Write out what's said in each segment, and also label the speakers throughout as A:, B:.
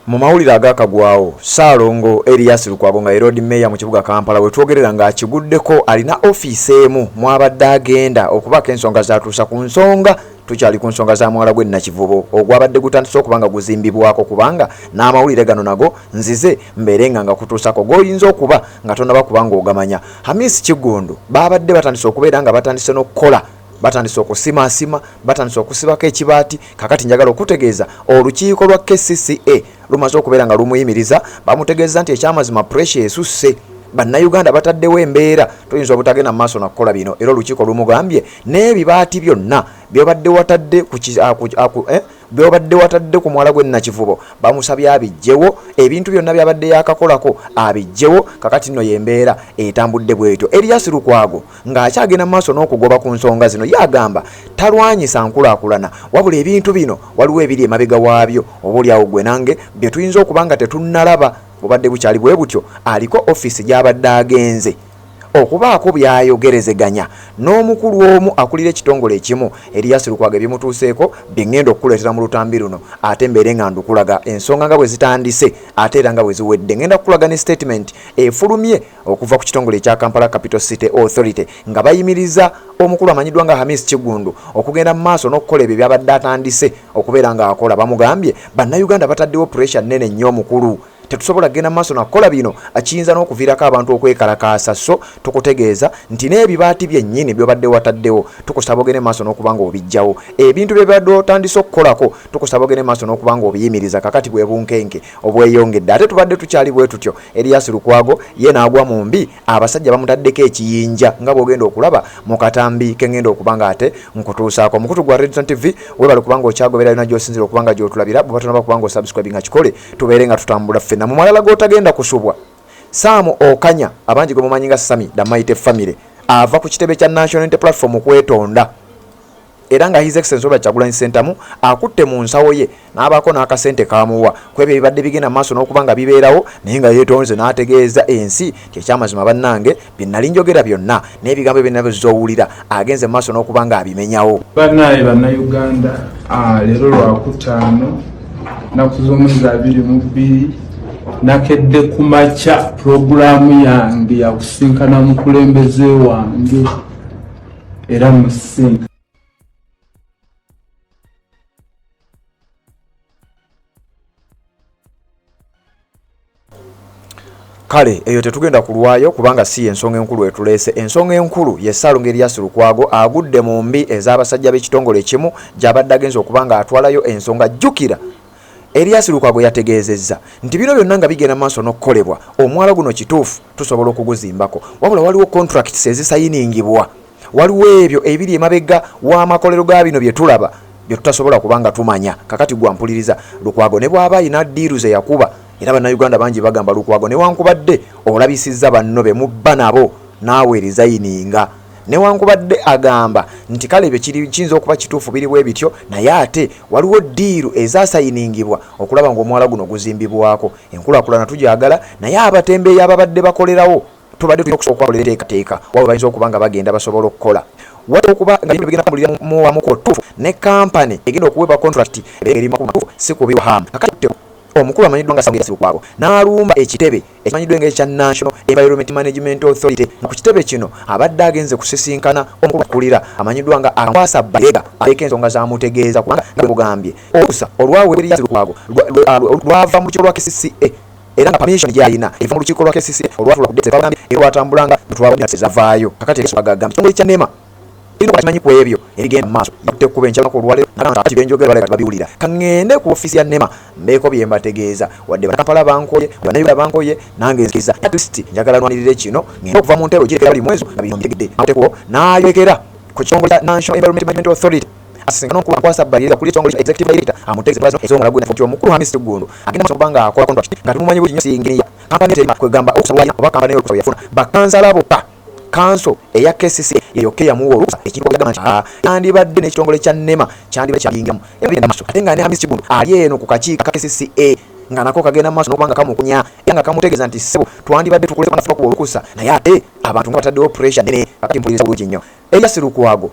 A: mu mawulire agakagwawo Ssaalongo Erias Lukwago nga Road Mayor mu kibuga Kampala we twogerera nga akiguddeko alina ofiisi emu mwabadde agenda okubaka ensonga zatuusa ku nsonga tukyali ku nsonga za mwala gwe Nakivubo ogwabadde gutandise okubanga guzimbibwako kubanga n'amawulire gano nago nzize mbeerenga nga kutuusako goyinza okuba nga tonaba kubanga ogamanya. Hamisi Kigundu babadde batandise okubeera nga batandise n'okukola batandise okusimasima batandise okusibako ekibaati kakati njagala okutegeeza olukiiko lwa KCCA lumaze okubeera nga lumuyimiriza bamutegeeza nti ekyamazima pressure esusse bannayuganda bataddewo embeera tuyinza obutagenda maaso nakukola bino era olukiiko lumugambye n'ebibaati byonna byobadde watadde ku mwala gwe Nakivubo bamusabye abijjewo ebintu byonna byabadde yakakolako abijjewo kakati nno yembeera etambudde bwetyo. Erias Lukwago ng'akyagenda maaso n'okugoba ku nsonga zino yagamba talwanyisa nkulaakulana wabula ebintu bino waliwo ebiri emabega waabyo oboolyawo gwe nange bye tuyinza okuba nga tetunnalaba bubadde bukyali bwe butyo aliko ofiisi gy'abadde agenze okubaako byayogerezeganya n'omukulu omu akulira ekitongole ekimu Erias Lukwago ebimutuuseeko byeŋŋenda okukuleetera mu lutambi luno ate mbeere nga ndukulaga ensonga nga bwe zitandise ate era nga bwe ziwedde ŋŋenda kukulaga ne statement efulumye okuva ku kitongole ekya Kampala Capital City Authority nga bayimiriza omukulu amanyiddwa nga Hamisi Kigundu okugenda mu maaso n'okukola ebyo byabadde atandise okubeera ng'akola. Bamugambye bannayuganda bataddewo pressure nnene nnyo omukulu tetusobola kugenda maaso nakola bino akiyinza n'okuviirako abantu okwekalakaasa so tukutegeeza nti n'ebibaati byennyini byobadde wataddewo tukusaba ogende maaso n'okubanga obijjawo ebintu byebadde otandise okukolako tukusaba ogende maaso n'okubanga obiyimiriza kakati bwe bunkenke obweyongedde ate tubadde tukyali bwe tutyo. Erias Lukwago ye n'agwa mu mbi abasajja bamutaddeko ekiyinja nga bw'ogenda okulaba mu katambi kengenda okubanga ate nkutuusaako mukutu gwa Redson TV webale kubanga okyagoberera yonna gy'osinzira okubanga gy'otulabira bwe batonaba kubanga osubscribe nga kikole tubeere nga tutambula ffe na mu malala g'otagenda kusubwa. Saamu Okanya abangi gwe mumanyi nga Sami the Mighty Family ava ku kitebe kya National Unity Platform kwetonda era nga His Excellency Robert Kyagulanyi Ssentamu akutte mu nsawo ye n'abaako n'akasente kamuwa kwebyo ebibadde bigenda maaso n'okuba nga bibeerawo naye nga yeetonze n'ategeeza ensi kyekyamazima bannange bye nnali njogera byonna n'ebigambo byonna byozowulira agenze mu maaso n'okuba nga abimenyawo.
B: Bannaye bannayuganda leero Lwakutaano naku z'omwezi 22 nakedde ku makya puroguraamu yange yakusinkana mukulembeze wange era musinka
A: kale eyo tetugenda kulwayo kubanga si ensonga enkulu etuleese. Ensonga enkulu ye Ssaalongo Erias Lukwago agudde mu mbi ez'abasajja b'ekitongole ekimu gy'abadde agenza okubanga atwalayo ensonga. Jjukira Erias Lukwago yategeezezza nti bino byonna nga bigenda maaso n'okukolebwa omwala guno kituufu tusobola okuguzimbako wabula waliwo contracts ezisayiningibwa waliwo ebyo ebiri emabega w'amakolero ga bino bye tulaba bye tutasobola kubanga tumanya kakati gwampuliriza Lukwago ne bw'aba ayina diiru ze yakuba era bannayuganda bangi bagamba Lukwago newankubadde olabisizza banno be mubba nabo naawe erizayininga newankubadde agamba nti kale ebyo kiyinza okuba kituufu biri bwe bityo naye ate waliwo diiru ezasayiningibwa okulaba ng'omwala guno guzimbibwako. Enkulaakulana tujagala naye abatembeeyi ababadde bakolerawo tubadde tulina okusobola teekateeka waba bayinza okuba nga bagenda basobola okukola wadde okuba nga bigenda kumulira mu wamuko tuufu ne kampani egenda okuweebwa contract erima ku matuufu si kubiwahamu. Omukulu amanyiddwa nga Ssaalongo Erias Lukwago n'alumba ekitebe ekimanyiddwa ng'ekya National Environment Management Authority nga ku kitebe kino abadde agenze kusisinkana omukulu akulira amanyiddwa nga Akwasa Balega aleka ensonga z'amutegeeza kubanga nga bwegambye okusa olwawe Erias Lukwago lwava mu kiiko lwa KCCA era nga permission gy'alina eva mu lukiiko lwa KCCA olwatula ku ddete bagambye era lwatambulanga twabadde zavaayo kakati bagambye ekitongole kya NEMA ino bakimanyi ku ebyo ebigenda mu maaso yakutte kuba enkyala ku lwaleero nakanga kati benjogera balaga babiwulira kaŋŋende ku ofisi ya NEMA mbeeko bye mbategeeza wadde Bakampala bankoye bannayuganda bankoye nange nzikiza at least njagala nwanirire kino ngenda okuva mu ntero girekera buli mwezi nga bino mbitegedde amateko n'ayekera ku kitongole kya National Environment Management Authority asisinkana n'okuba Akwasa Balega kuli ekitongole kya Executive Director amutegeeza bazino ez'omwala gwe nti omukulu Hamisi Kigundu agenda maaso okuba nga akola contract nga tumumanyi buli nnyo siyinginiya kampani etema kwegamba okusalwanya oba kampani eyo yafuna bakansala bokka council eya KCCA yoke yamuwa olukusa ekintu kyagamba yandibadde n'ekitongole kya NEMA kyandibadde kyayingamu yabinda maaso ate nga ne Hamisi Kigundu ali eno ku kakiiko ka KCCA nga nako kagenda maaso n'okubanga kamukunya era nga kamutegeeza nti ssebo twandibadde tukuleko nafuba ku olukusa naye ate abantu nga bataddewo pressure nene kakati mpuliriza bulungi nnyo Elias Lukwago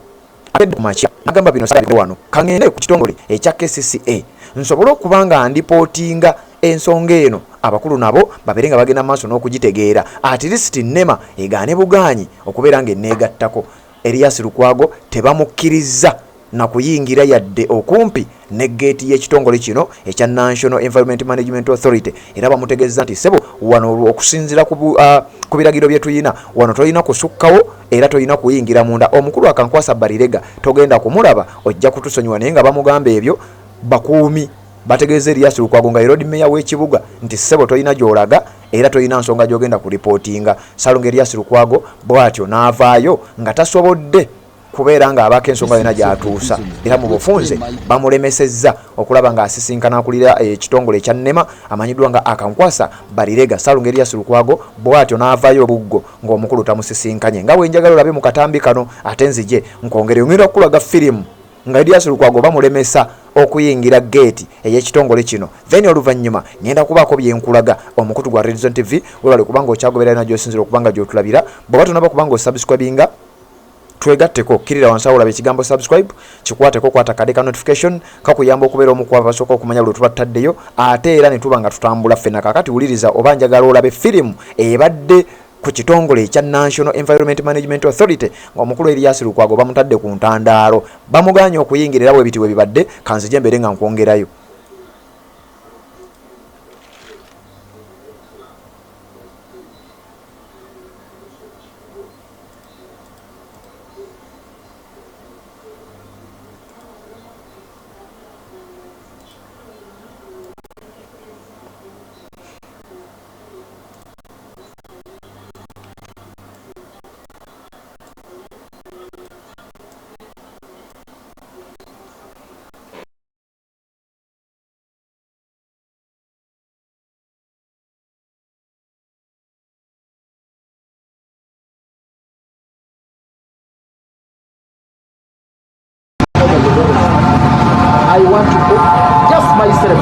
A: abedde kumakya nagamba bino saali wano kangende ku kitongole ekya KCCA nsobole okuba nga ndipootinga ensonga eno abakulu nabo babere nga bagenda maaso n'okugitegeera at least NEMA egaane bugaanyi okubeera nga enneegattako Elias Lukwago tebamukkiriza na kuyingira yadde okumpi ne geeti y'ekitongole kino ekya National Environment Management Authority era bamutegeeza nti sebo wano okusinzira ku biragiro bye tuyina wano tolina kusukkawo era tolina kuyingira munda omukulu akankwasa Barirega togenda kumulaba ojja kutusonyiwa naye nga bamugamba ebyo bakuumi bategeeza Elias Lukwago nga road mayor w'ekibuga nti sebo tolina gy'olaga era tolina nsonga gy'ogenda ku reportinga Salongo Elias Lukwago bw'atyo n'avaayo nga tasobodde kubeera nga abaka ensonga yona gy'atuusa era mu bufunze bamulemesezza okulaba ng'asisinkana akulira ekitongole ekya NEMA amanyiddwa nga akankwasa Barirega Salongo Elias Lukwago bw'atyo n'avaayo obuggo ng'omukulu tamusisinkanye nga bwe njagala olabe mu katambi kano ate nzije nkongere ngenda kukulaga firimu nga Elias Lukwago bamulemesa okuyingira gate ey'ekitongole kino then oluvannyuma ngenda kubaako byenkulaga omukutu gwa Red Zone TV webale kubanga okyagoberera na gy'osinzira okubanga gy'otulabira bw'oba tonaba kubanga osubscribinga twegatteko kirira wansi awo olaba ekigambo subscribe kikwateko kwata kade ka notification kakuyamba okubeera omu ku abasooka okumanya bwe tuba tutaddeyo ate era ne tuba nga tutambula ffenna kakati wuliriza oba njagala olabe firimu ebadde ku kitongole ekya National Environment Management Authority ng'omukulu Elias Lukwago bamutadde ku ntandaalo bamuganye okuyingira era bwe biti bwe bibadde kanzije mbere nga nkwongerayo
C: I want to put just myself,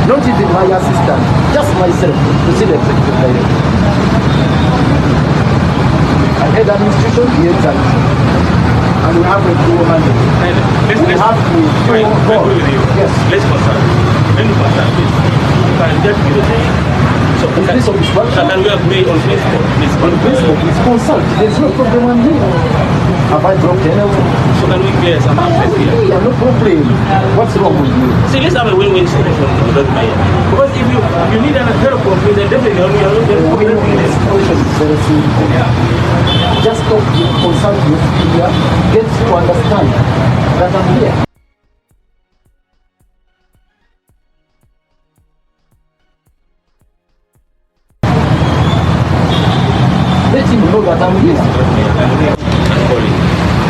C: not even my assistant, just myself to see the executive director. I head an institution, he heads an institution. And we have a dual mandate. We have to go. Yes.
D: Let's consult. Let me consult this. You can just give it a so
C: in place of instruction,
D: can we have made on Facebook?
C: on Facebook, it's consult. There's no problem on here. Have I dropped anything?
D: So can we get some access here?
C: Yeah, no problem. What's wrong with you?
D: See, let's have a win-win solution with that mayor. Because if you need an help from me, then definitely you are not
C: Okay, no, the situation is very simple. Just talk to consult your media, get to understand that I'm here. Let him know that I'm here.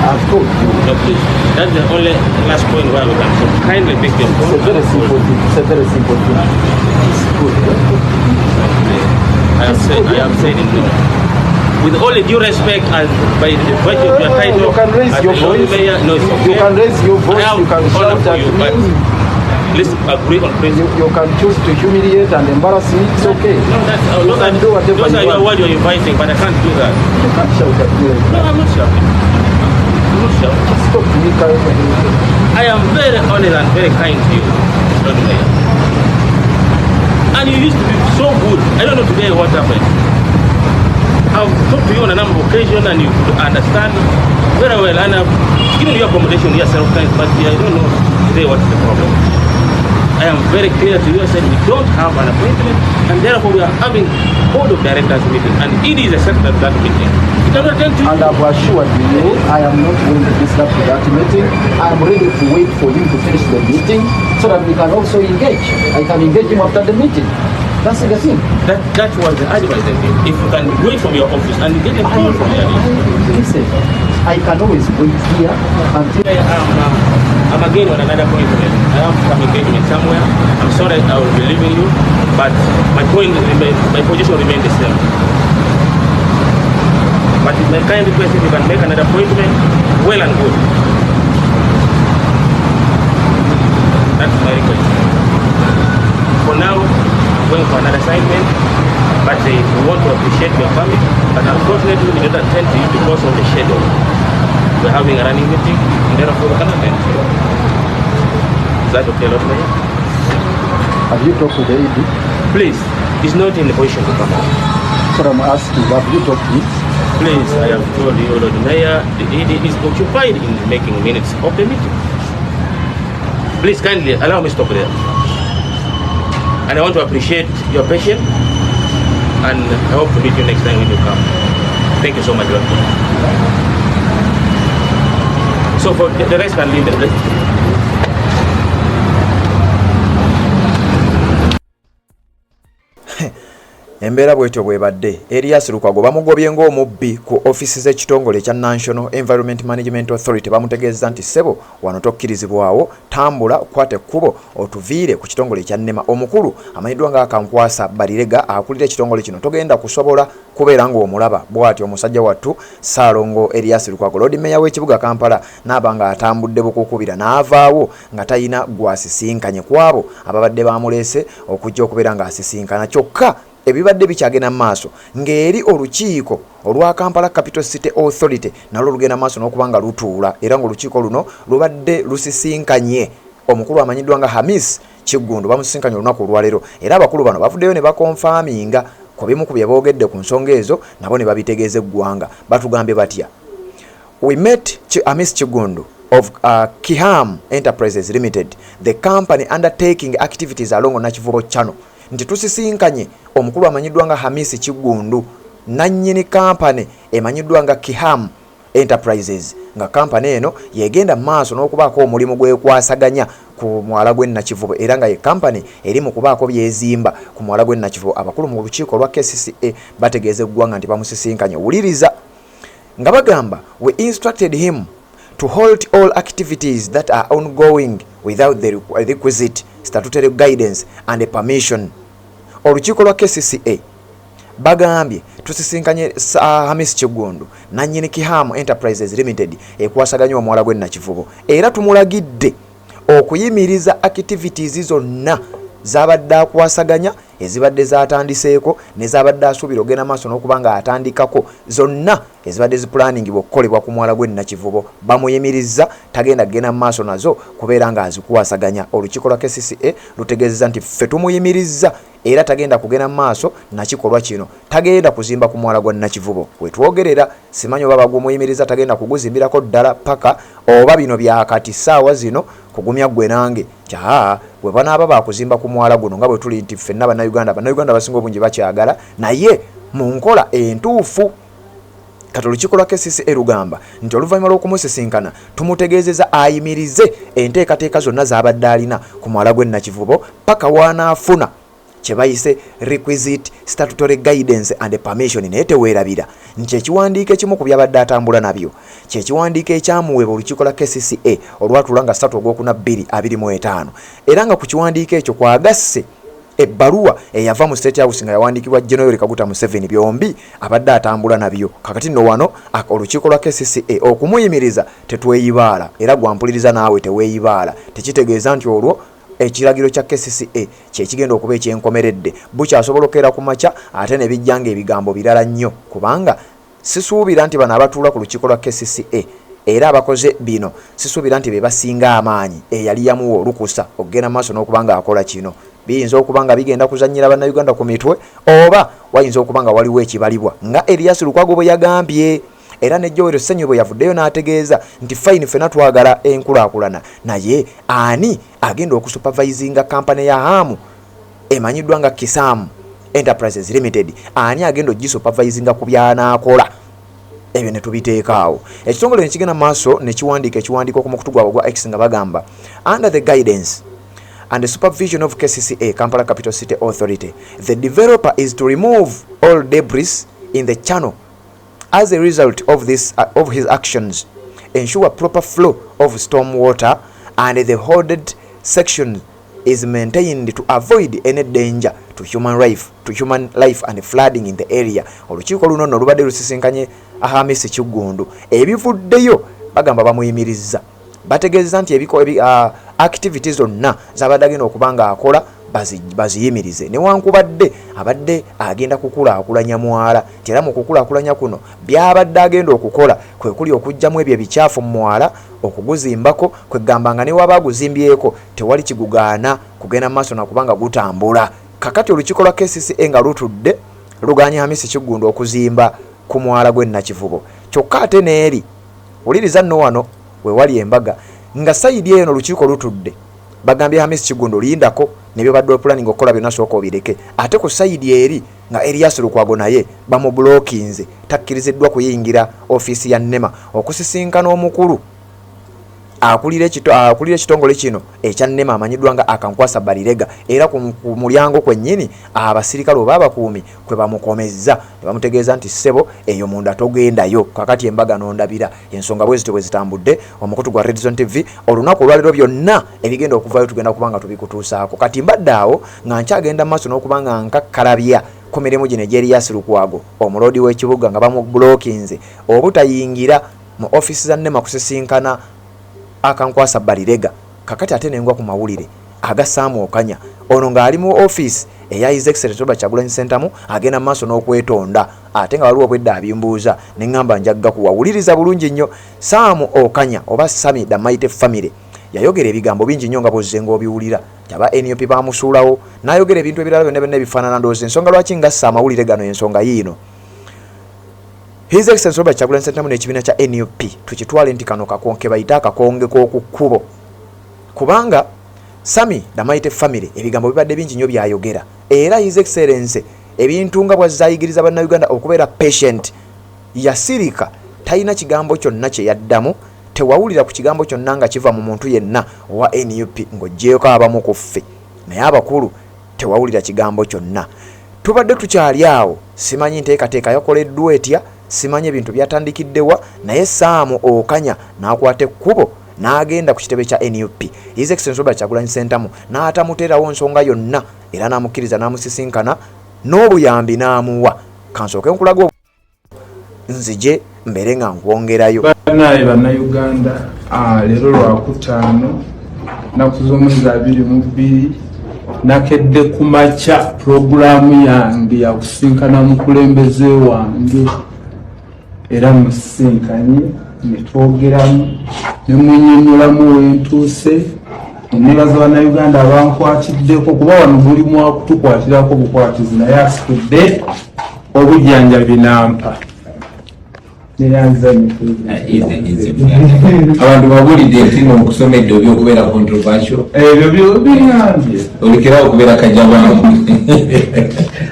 C: I've told you.
D: No, please. That's the only last point where we can so kindly pick your
C: It's
D: phone.
C: a very simple thing. It's a very simple thing. It's good.
D: I have said it. With all the due respect and by the virtue of your title,
C: You can raise
D: as
C: your
D: the Lord
C: voice.
D: Mayor, no, it's okay.
C: You can raise your voice.
D: I have
C: You can
D: honor
C: shout
D: for
C: at
D: you, but
C: me.
D: let's agree on principle.
C: You can choose to humiliate and embarrass me. It's okay.
D: No, that's,
C: You can do whatever
D: those
C: you
D: are your
C: want.
D: words you're inviting, but I can't do that.
C: You can't shout at me.
D: No, I'm not shouting. I'm not shouting.
C: Just talk to me kindly.
D: I am very honest and very kind to you, Lord Mayor. And you used to be so good. I don't know today what happened. I've talked to you on a number of occasions and you could understand very well. And I've given you accommodation here several times, but I don't know today what is the problem. I am very clear to you. I said we don't have an appointment, and therefore we are having board of directors meeting, and it is a sector of that meeting. You cannot attend to
C: And I've assured you, I am not going to disrupt that meeting. I am ready to wait for you to finish the meeting so that we can also engage. I can engage him after the meeting. That's the thing.
D: That was the advice I gave. If you can do it from your office and get a call from there.
C: Listen, I can always wait here until
D: I'm again on another appointment. I have some engagement somewhere. I'm sorry I will be leaving you, but my position remains the same. But my kind request, if you can make another appointment, well and good. That's my request. For now, I'm going for another assignment, but we want to appreciate your family, but unfortunately we don't attend to you because of the schedule. We're having a running meeting, and therefore we cannot attend to you. Is that okay, Lord Mayor?
C: Have you talked to the ED?
D: Please, he's not in the position to come out.
C: So I'm asking, have you talked to him?
D: Please, I have told you, Lord Mayor, the ED is occupied in making minutes of the meeting. Please kindly allow me to stop there. And I want to appreciate your patience, and I hope to meet you next time when you come. Thank you so much, Lord. So for the rest can leave the place.
A: Embeera bwetyo bwebadde Erias Lukwago bamugobye ng'omubbi ku ofisi z'ekitongole ekya National Environment Management Authority bamutegeeza nti ssebo wano tokkirizibwawo tambula kwate ekkubo otuviire ku kitongole ekya NEMA. Omukulu amanyiddwa nga Akankwasa Barirega akulira ekitongole kino togenda kusobola kubeera ng'omulaba bw'atyo omusajja wattu Ssaalongo Erias Lukwago. Lord Mayor w'ekibuga Kampala n'abanga atambudde bukukubira n'avaawo nga talina gwasisinkanye kwabo ababadde bamuleese okujja okubeera ng'asisinkana kyokka ebibadde bikyagenda maaso ng'eri olukiiko olwa Kampala Capital City Authority nalwo lugenda maaso n'okubanga lutuula era ng'olukiiko luno lubadde lusisinkanye omukulu amanyiddwa nga Hamis Kiggundu bamusisinkanye olunaku olwaleero era abakulu bano bavuddeyo ne bakonfaaminga ku bimu ku bye boogedde ku nsonga ezo nabo ne babitegeeza eggwanga. Batugambye batya? We met Hamis Kiggundu of Kiham Enterprises Limited, the company undertaking activities along Nakivubo Channel. Nti tusisinkanye omukulu amanyiddwa nga Hamisi Kiggundu nannyini kampani emanyiddwa nga Kiham Enterprises nga kampani eno yegenda maaso n'okubaako omulimu gwekwasaganya ku mwala gw'e Nakivubo era nga ye kampani eri mu kubaako byezimba ku mwala gw'e Nakivubo. Abakulu mu lukiiko lwa KCCA bategeeza eggwanga nti bamusisinkanye. Wuliriza nga bagamba we instructed him to halt all activities that are ongoing without the requisite statutory guidance and permission. Olukiiko lwa KCCA bagambye tusisinkanye Hamis Kiggundu nannyini Kiham Enterprises Limited ekwasaganya omwala gw'e Nakivubo era tumulagidde okuyimiriza activities zonna zabadde akwasaganya ezibadde zatandiseeko nezabadde asuubira ogenda maaso n'okubanga atandikako zonna ezibadde zipulaningi okukolebwa ku mwala gw'e Nakivubo bamuyimiriza tagenda kugenda maaso nazo kubeera nga azikwasaganya. Olukiiko lwa KCCA lutegeezeza nti ffe tumuyimiriza era tagenda kugenda maaso nakikolwa kino, tagenda kuzimba ku mwala gwa Nakivubo. Wetwogerera simanyi oba bagumuyimiriza tagenda kuguzimbirako ddala paka oba bino byakati ssaawa zino kugumya gwe nange kyaa bwe banaaba bakuzimba ku mwala guno nga bwe tuli nti ffenna bannayuganda basinga obungi bakyagala naye mu nkola entuufu. Kati olukiiko lwa KCCA lugamba nti oluvannyuma lw'okumusisinkana tumutegeezeza ayimirize enteekateeka zonna z'abadde alina ku mwala gw'e Nakivubo paka wanaafuna kye bayise requisite statutory guidance and permission. Naye teweerabira nti ekiwandiiko ekimu ku byabadde atambula nabyo kyekiwandiiko ekyamuweebwa olukiiko lwa KCCA olwatuula nga 3 Ogwokuna 2025 era nga ku kiwandiiko ekyo kwagasse ebbaluwa eyava mu State House nga yawandiikibwa General Kaguta Museveni. Byombi abadde atambula nabyo. Kakati nno wano olukiiko lwa KCCA okumuyimiriza tetweyibaala era gwampuliriza naawe teweeyibaala. Tekitegeeza nti olwo ekiragiro kya KCCA kyekigenda okuba ekyenkomeredde bukyasobola okukeera ku makya ate ne bijjanga ebigambo birala nnyo kubanga sisuubira nti bano abatuula ku lukiiko lwa KCCA era abakoze bino sisuubira nti be basinga amaanyi eyali yamuwa olukusa okugenda maaso n'okubanga akola kino. Biyinza okubanga bigenda kuzannyira bannayuganda ku mitwe oba wayinza okubanga waliwo ekibalibwa nga Erias Lukwago bwe yagambye era ne Joel Ssenyu bwe yavuddeyo n'ategeeza nti fine ffenna twagala enkulaakulana naye ani agenda okusupervisinga kampani ya Hamu emanyiddwa nga Kisam Enterprises Limited, ani agenda ogisupervisinga ku byanaakola? Ebyo ne tubiteekaawo. Ekitongole ne kigenda maaso ne kiwandiika ekiwandiiko ku mukutu gwabwe gwa X nga bagamba under the guidance and the supervision of KCCA, Kampala Capital City Authority, the developer is to remove all debris in the channel. As a result of his actions, ensure proper flow of storm water and the hoarded section is maintained to avoid any danger to human life and flooding in the area. Olukiiko luno nno lubadde lusisinkanye Hamisi Kiggundu. Ebivuddeyo bagamba bamuyimirizza, bategeeza nti activities zonna z'abadde agenda okuba nga akola baziyimirize, newankubadde abadde agenda kukulaakulanya mwala. Era mu kukulaakulanya kuno byabadde agenda okukola kwe kuli okugjamu ebyo ebikyafu mu mwala, okuguzimbako, kwegamba nga ne waba aguzimbyeko tewali kigugaana kugenda maaso nakubanga gutambula. Kakati olukiiko lwa KCCA nga lutudde luganye Hamisi Kiggundu okuzimba ku mwala gwe Nakivubo. Kyokka ate neeri wuliriza nno wano we wali embaga nga sayidi eno olukiiko lutudde bagambye Hamisi Kiggundu lindako nebyo badde planning okukola byonna sooka obireke. Ate ku sayidi eri nga Erias Lukwago naye bamubulookinze, takkiriziddwa kuyingira ofiisi ya NEMA okusisinkana omukulu akulira ekitongole kino ekya NEMA amanyiddwa nga Akankwasa Barirega. Era ku mulyango kwennyini abasirikale oba abakuumi kwe bamukomezza ne bamutegeeza nti ssebo eyo munda togendayo. Kakati embaga nondabira ensonga bwe zityo bwe zitambudde. Omukutu gwa Red Zone TV olunaku olwaliro byonna ebigenda okuvayo tugenda kubanga tubikutuusaako. Kati mbadde awo nga nkyagenda maaso n'okubanga nkakkalabya ku mirimu gino Erias Lukwago omuloodi w'ekibuga nga bamubulookinze obutayingira mu ofiisi za NEMA kusisinkana Akankwasa Barirega. Kakati ate nengwa ku mawulire agasaamu okanya ono ng'ali mu ofiisi eya His Excellency Robert Kyagulanyi Ssentamu agenda maaso n'okwetonda, ate nga waliwo obwedda abimbuuza ne ngamba njagga kuwawuliriza bulungi nnyo. Saamu Okanya oba Sami the Mighty Family yayogera ebigambo bingi nnyo nga bozze ng'obiwulira. Aba NUP bamusuulawo n'ayogera ebintu ebirala byonna byonna ebifaanana. Ndowooza ensonga lwaki ngassa amawulire gano ensonga yiino. His Excellency Robert Kyagulanyi Ssentamu n'ekibiina kya NUP tukitwale nti kano kakonke bayita akakonge k'oku kkubo, kubanga Sami the Mighty Family ebigambo bibadde bingi nnyo byayogera. Era His Excellency ebintu nga bw'azaayigiriza bannayuganda okubeera patient, yasirika talina kigambo kyonna kye yaddamu. Tewawulira ku kigambo kyonna nga kiva mu muntu yenna owa NUP ng'oggyeko abamu ku ffe, naye abakulu tewawulira kigambo kyonna. Tubadde tukyali awo, simanyi nteekateeka yakoleddwa etya, simanyi ebintu byatandikiddewa, naye Saamu Okanya n'akwata ekkubo n'agenda ku kitebe kya NUP. His Excellency Robert Kyagulanyi Ssentamu n'atamuteerawo nsonga yonna, era n'amukkiriza n'amusisinkana n'obuyambi n'amuwa. Kansooke nkulaga nzije mbere nga nkwongerayo.
B: Banaye bannayuganda, leero Lwakutaano nnaku z'omwezi 22 nakedde ku makya puroguraamu yange ya kusinkana mukulembeze wange, era musisinkanye ne twogeramu ne munnyonnyolamu wentuuse. Nebaza bannayuganda abankwatiddeko kuba wano mulimu wakutukwatirako bukwatizi, naye asitudde obujjanjabi nampa
E: abantu babulidde nti n'okusomedde ebyokubeera controversial
B: ebyo biyambye
E: olekerawo okubeera kajabamu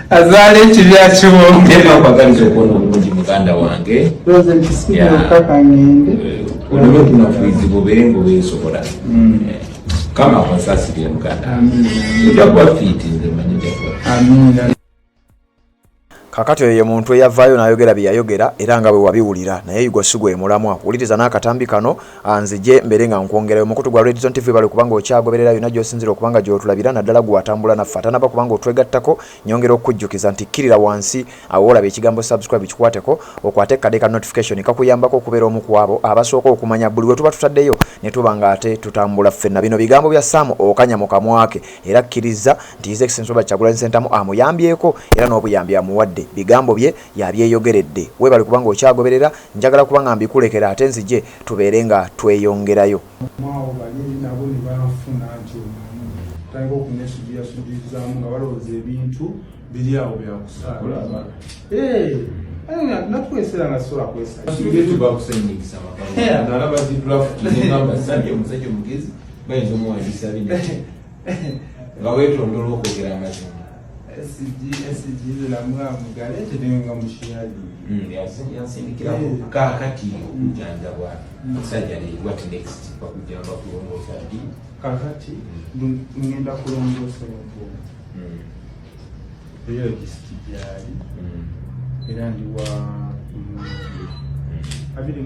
B: azaala ekibya
E: kibonakwagaliza okuwona obulungi muganda wange oleme tunafuizi bube ngaobeesobola kama akonsasirire muganda ojja kuba fiiti nze manyi jakuba.
A: Kakati oyo ye muntu eyavaayo n'ayogera bye yayogera era nga bwe wabiwulira, naye yugo si gwe mulamwa. Wuliriza n'akatambi kano anzije mbere nga nkwongerayo. Mukutu gwa Red Zone TV bali kubanga okyagoberera yonna gy'osinzira okubanga gy'otulabira, naddala gwatambula naffe. Atanaba kubanga otwegattako, nyongera okujjukiza nti kkirira wansi awo olaba ekigambo subscribe kikwateko, okwate kadde ka notification kakuyambako okubeera omu ku abo abasooka okumanya buli we tuba tutaddeyo ne tuba nga ate tutambula ffenna. Bino bigambo bya Saamu Okanya mu kamwa ke, era kkiriza nti His Excellency Robert Kyagulanyi Ssentamu amuyambyeko era n'obuyambi amuwadde. Bigambo bye yabyeyogeredde. We bali kubanga okyagoberera, njagala kubanga mbikulekera ate nzije tubeere nga tweyongerayo.
B: SG la mwamugale tedenga mushiyali
E: yansindikira kakati okujanja bwana sajjali what next bakujamba kulongosa ddi
B: kakati ngenda kulongosa mpo eyo kisijali era ndi wa abiri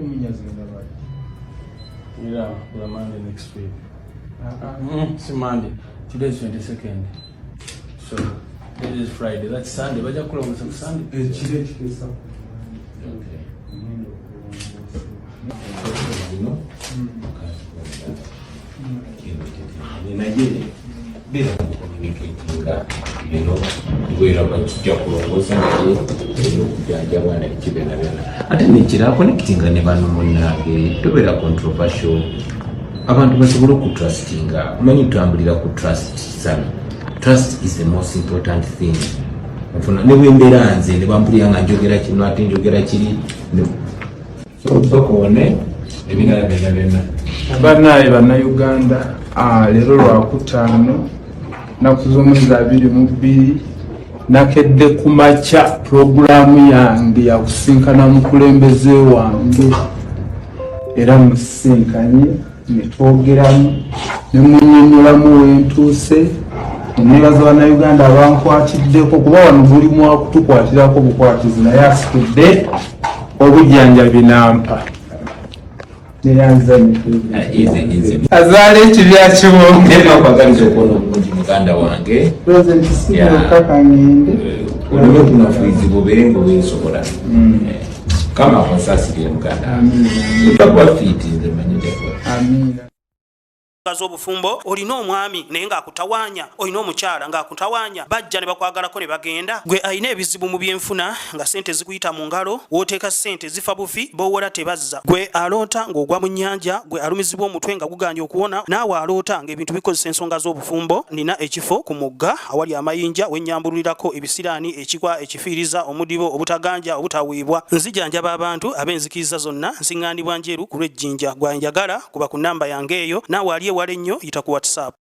B: munyazi ndabali
F: yeah the Monday next week. It's Monday. Today is 22nd. So this is Friday. That's Sunday. Bajja kukola on Sunday.
B: Ekiro ekiteesa
F: Okay.
E: naye beera kukomuniketinga bino bwera bakijja kulongoosa naye okujjanjabwa nakibeera byona ate nekira connectinga ne bano munnange tobeera controversial abantu basobole okutrustinga omanyi tutambulira ku trust sana. Trust is the most important thing. Nfuna ne bwembeera nze ne bampulira nga njogera kino ate njogera kiri so sokone ebirala byonna
B: banaye bannayuganda leero lwakutaano naku z'omwezi 22 nakedde ku makya puroguraamu yange yakusinkana mukulembeze wange era musisinkanye ne twogeramu ne munnyonnyolamu wentuuse nebaza bannayuganda abankwatiddeko kuba wano mulimu wakutukwatirako bukwatizi naye asikidde obujjanjabi nampa azaala ekibya
E: kwagaliza okuona omulungi muganda wange
B: kakangende
E: oleme okunafuizibwa obeere ngaoweesobola kama akonsaasirire muganda utakuba fiiti nze manyideko
B: amina
G: z'obufumbo olina omwami naye ng'akutawanya olina omukyala ng'akutawanya bajja ne bakwagalako ne bagenda gwe alina ebizibu mu byenfuna nga sente zikuyita mu ngalo wooteeka sente zifa bufi b'owola tebazza gwe aloota ng'ogwa mu nnyanja gwe alumizibwa omutwe nga guganja okuwona naawe aloota ng'ebintu bikozesa ensonga z'obufumbo nina ekifo ku mugga awali amayinja wennyambululirako ebisiraani ekikwa ekifiiriza omudibo obutaganja obutawiibwa nzijanjaba abantu ab'enzikiriza zonna nsiŋŋaanibwa njeru ku lw'ejjinja gwanjagala kuba ku nnamba yange eyo naawe ali ewala ennyo yita ku WhatsApp